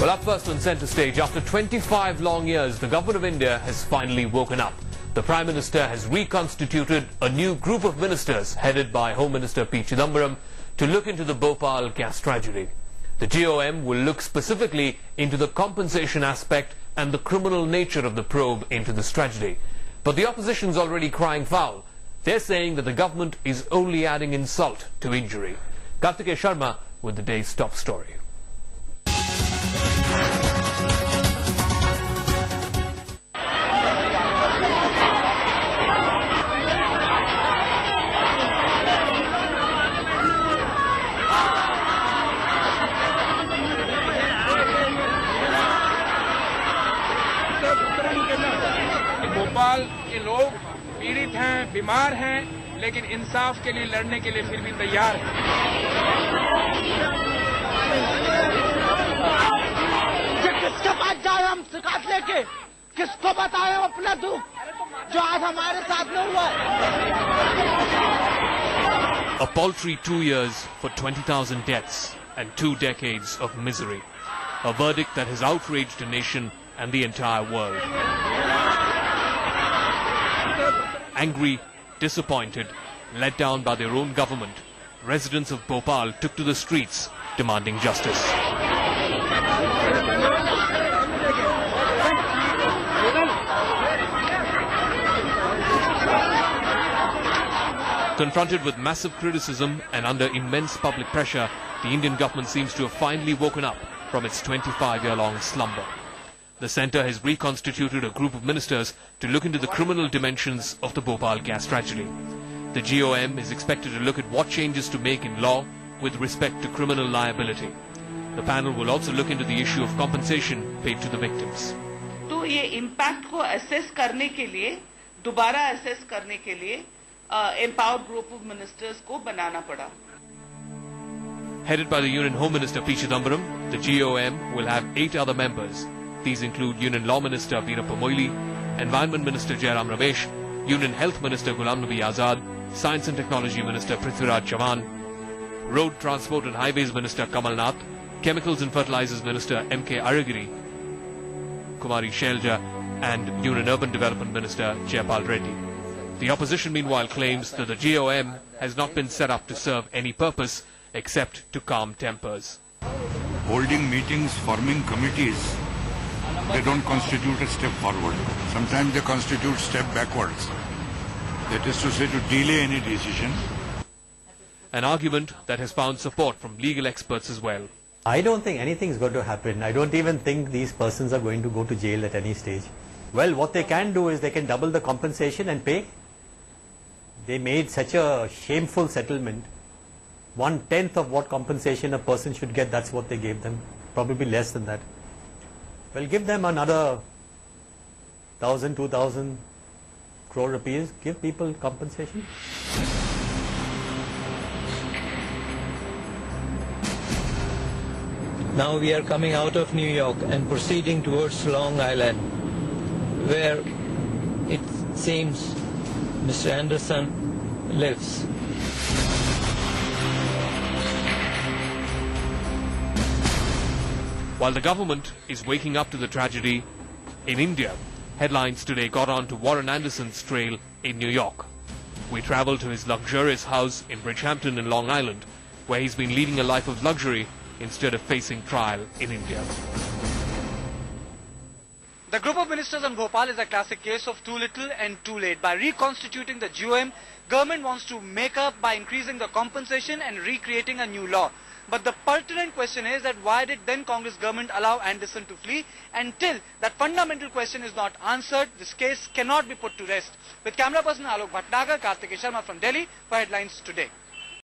Well, up first on centre stage, after 25 long years, the Government of India has finally woken up. The Prime Minister has reconstituted a new group of ministers headed by Home Minister P. Chidambaram to look into the Bhopal gas tragedy. The GoM will look specifically into the compensation aspect and the criminal nature of the probe into this tragedy. But the opposition is already crying foul. They're saying that the government is only adding insult to injury. Kartikeya Sharma with the day's top story. Bhopal के लोग पीड़ित हैं, बीमार हैं, लेकिन इंसाफ के लिए लड़ने के लिए फिर भी तैयार हैं। किसके पास जाए हम शिकायत लेके, किसको बताएं अपना दुख जो आज हमारे साथ में हुआ है। A paltry 2 years for 20,000 deaths and 2 decades of misery. A verdict that has outraged a nation and the entire world. Angry, disappointed, let down by their own government, residents of Bhopal took to the streets demanding justice. Confronted with massive criticism and under immense public pressure, the Indian government seems to have finally woken up from its 25-year-long slumber. The centre has reconstituted a group of ministers to look into the criminal dimensions of the Bhopal gas tragedy. The GoM is expected to look at what changes to make in law with respect to criminal liability. The panel will also look into the issue of compensation paid to the victims. तो ये impact को assess करने के लिए, दोबारा assess करने के लिए empowered group of ministers को बनाना पड़ा. Headed by the Union Home Minister P. Chidambaram, the GoM will have 8 other members. These include Union Law Minister Veerappa Moily, Environment Minister Jairam Ramesh, Union Health Minister Ghulam Nabi Azad, Science and Technology Minister Prithviraj Chavan, Road Transport and Highways Minister Kamal Nath, Chemicals and Fertilizers Minister M.K. Alagiri, Kumari Selja and Union Urban Development Minister Jaipal Reddy. The opposition meanwhile claims that the GoM has not been set up to serve any purpose except to calm tempers. Holding meetings, forming committees, they don't constitute a step forward. Sometimes they constitute step backwards. That is to say, to delay any decision. An argument that has found support from legal experts as well. I don't think anything is going to happen. I don't even think these persons are going to go to jail at any stage. Well, what they can do is they can double the compensation and pay. They made such a shameful settlement. 1/10 of what compensation a person should get, that's what they gave them. Probably less than that. Well, give them another 1,000, 2,000 crore rupees. Give people compensation. Now we are coming out of New York and proceeding towards Long Island, where it seems Mr. Anderson lives. While the government is waking up to the tragedy, in India, headlines today got on to Warren Anderson's trail in New York. We travelled to his luxurious house in Bridgehampton in Long Island, where he's been leading a life of luxury instead of facing trial in India. The group of ministers on Bhopal is a classic case of too little and too late. By reconstituting the GoM, government wants to make up by increasing the compensation and recreating a new law. But the pertinent question is that why did then Congress government allow Anderson to flee? Until that fundamental question is not answered, this case cannot be put to rest. With camera person Alok Bhatnagar, Kartikeya Sharma from Delhi for Headlines Today.